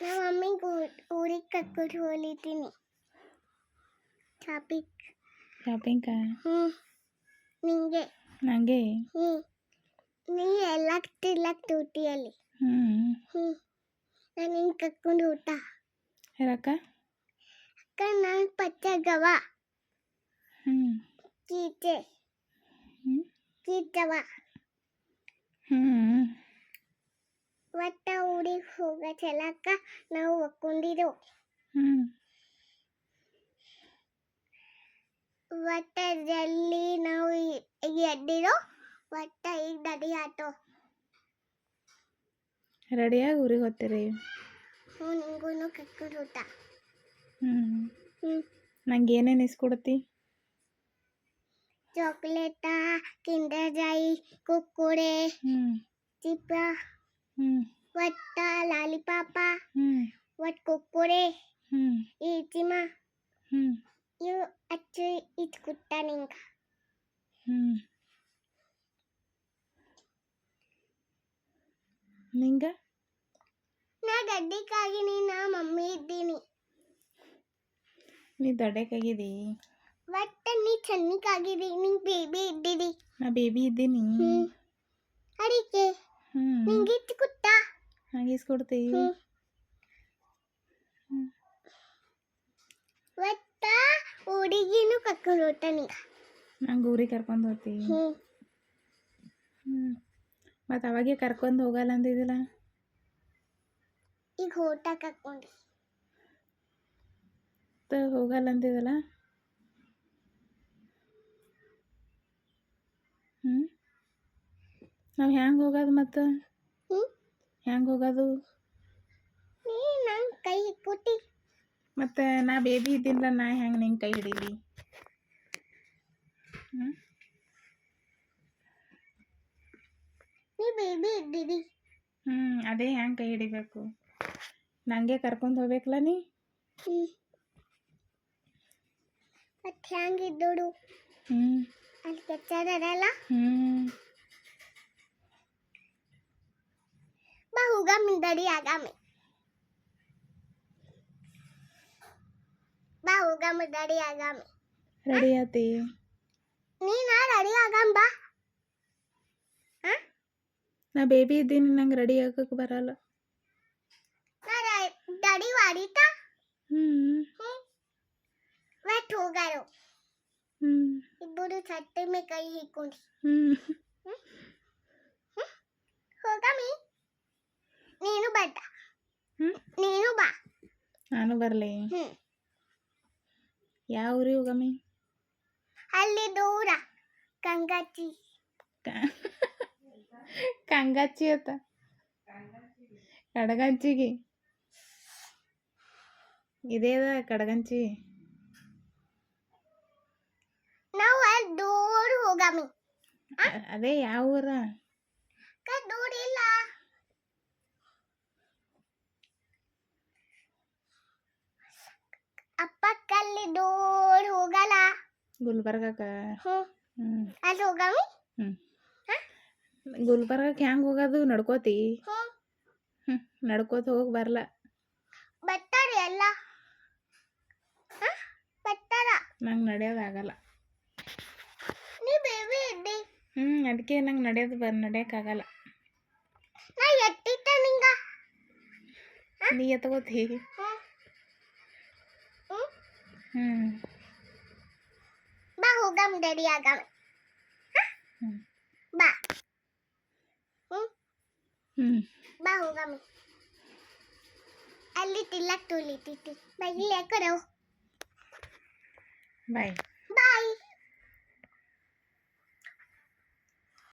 ನಮ್ಮ ಮಮ್ಮಿಗೆ ಊರಿಗೆ ಕರ್ಕೊಂಡು ಹೋಗ್ಲಿದ್ದೀನಿ ಶಾಪಿಂಗ್ ನಿಂಗೆ ನನಗೆ ನೀ ಎಲ್ಲ ತಿರ್ಲಕ್ ಡ್ಯೂಟಿಯಲ್ಲಿ ನಾನು ನಿಂಗೆ ಕರ್ಕೊಂಡು ಊಟ ಯಾರಕ್ಕ ಅಕ್ಕ ನಾನು ಪಚ್ಚಗವ ಕೀಚವ ಒಟ್ಟ ಊರಿಗೆ ಹೋಗೋ ಚಲಕ ನಾವು ಒಕ್ಕೊಂಡಿರೋ ಒಟ್ಟ ಜಲ್ಲಿ ನಾವು ಎದ್ದಿರೋ ಒಟ್ಟ ಈಗ ನಡಿ ಆಟೋ ರೆಡಿಯಾಗಿ ಊರಿಗೆ ಹೋಗ್ತೀರಿ ನಿಂಗೂ ಕರ್ಕೊಂಡು ಊಟ ನಂಗೆ ಏನೇನು ಇಸ್ಕೊಡ್ತಿ ಚಾಕ್ಲೇಟ ಕಿಂಡರ್ ಜಾಯ್ ಕುಕ್ಕುರೆ ಚಿಪ್ಪ ಒಟ್ಟ ಲಾಲಿಪಾಪ ಒಟ್ಟು ಕುಕ್ಕುರೆ ಈಚಿಮ ಇವು ಅಚ್ಚು ಇಟ್ಕೊಟ್ಟ ನಿಂಗೆ ನಿಂಗೆ ನಾ ಗಡ್ಡಿಕಾಗಿನಿ ನಾ ಮಮ್ಮಿ ಇದ್ದೀನಿ ನೀ ದೊಡ್ಡಕ್ಕಾಗಿದಿ ಒಟ್ಟ ನೀ ಚೆನ್ನಕ್ಕಾಗಿದಿ ನಿಂಗೆ ಬೇಬಿ ಇದ್ದೀರಿ ನಾ ಬೇಬಿ ಇದ್ದೀನಿ ಅಡಿಕೆ ನಿಂಗೆ ಇಟ್ಕೊಟ್ಟ ನಂಗೆ ಇಸ್ಕೊಡ್ತಿ ಒಟ್ಟ ಹುಡುಗಿನೂ ಕರ್ಕೊಂಡು ಹೋಗ್ತ ನಿಂಗೆ ನಂಗೆ ಊರಿಗೆ ಕರ್ಕೊಂಡು ಹೋಗ್ತಿ ಮತ್ತು ಅವಾಗೆ ಕರ್ಕೊಂಡು ಹೋಗಲ್ಲ ಅಂದಿದ್ದಿಲ್ಲ ಈಗ ಊಟ ಕರ್ಕೊಂಡು ಹೋಗಲ್ಲ ಅಂತಿದಲ್ಲ ನಾವು ಹೆಂಗೆ ಹೋಗೋದು ಮತ್ತು ಹೆಂಗೆ ಹೋಗೋದು ನೀ ನಂಗೆ ಕೈ ಕೊಟ್ಟಿ ಮತ್ತು ನಾ ಬೇಬಿ ಇದ್ದೀನಲ್ಲ ನಾ ಹೆಂಗೆ ನಿಂಗೆ ಕೈ ಹಿಡೀಲಿ ನೀ ಬೇಬಿ ಇದ್ದೀರಿ ಅದೇ ಹೆಂಗೆ ಕೈ ಹಿಡಿಬೇಕು ನನಗೆ ಕರ್ಕೊಂಡು ಹೋಗ್ಬೇಕಲ್ಲ ನೀ ಮತ್ತೆ ಹೆಂಗಿದ್ದೋಡು ಅಲ್ಲಿ ಕೆಚ್ಚರಲ್ಲ ಬಾ ಹೋಗಾಮಿ ದಡಿ ಆಗಾಮಿ ಬಾ ಹೋಗಾಮಿ ದಡಿ ಆಗಾಮಿ ರೆಡಿ ಆತಿ ನೀನಾ ರೆಡಿ ಆಗಾಮ ಬಾ ನಾ ಬೇಬಿ ಇದ್ದೀನಿ ನಂಗೆ ರೆಡಿ ಆಗಕ್ಕೆ ಬರಲ್ಲ ನಾ ದಡಿ ವಾಡಿತಾ ಒಟ್ಟು ಹೋಗಾರು ಇಬ್ಬರು ಚಟ್ಟೆ ಮೇ ಕೈ ಹಿಕ್ಕೊಂಡು ಹೋಗಾಮಿ ನೀನು ಬಟ್ಟ ನೀನು ಬಾ ನಾನು ಬರಲಿ ಯಾವ ಊರಿಗೆ ಹೋಗಮ್ಮಿ ಅಲ್ಲಿ ದೂರ ಕಂಗಾಚಿ ಕಂಗಾಚಿ ಅತ್ತ ಕಡಗಂಚಿಗೆ ಇದೇದ ಕಡಗಂಚಿ ನಾವು ಅಲ್ಲಿ ದೂರ ಹೋಗಾಮಿ ಅದೇ ಯಾವ ಊರ ದೂರ ಇಲ್ಲ ಅಪ್ಪಕ್ಕಲ್ಲಿ ದೂರ ಹೋಗಲ್ಲ ಗುಲ್ಬರ್ಗಕ್ಕೆ ಅಲ್ಲಿ ಹೋಗಾಮಿ ಗುಲ್ಬರ್ಗಕ್ಕೆ ಹೆಂಗೆ ಹೋಗೋದು ನಡ್ಕೋತಿ ನಡ್ಕೋತ ಹೋಗಿ ಬರಲ್ಲ ಬರ್ತಾರೆ ಎಲ್ಲ ಬರ್ತಾರ ನಂಗೆ ನಡೆಯೋದಾಗಲ್ಲ ನೀ ಬೇಬಿ ಇದ್ದಿ ಅದಕ್ಕೆ ನಂಗೆ ನಡೆಯೋಕ್ಕಾಗಲ್ಲ ನಾ ಎತ್ತಿಟ್ಟ ನಿಂಗ ನೀ ಎತ್ಕೋತಿ ಬಾ ಹೋಗಾಮ ರೆಡಿ ಆಗಾಮ ಬಾ ಬಾ ಹೋಗಾಮ ಅಲ್ಲಿ ತಿಲ್ಲಕ್ ತುಳಿತಿತ್ತು ಬೈ ಇಲ್ಲಿ ಯಾಕಡೆ ಬಾಯ್ ಬಾಯ್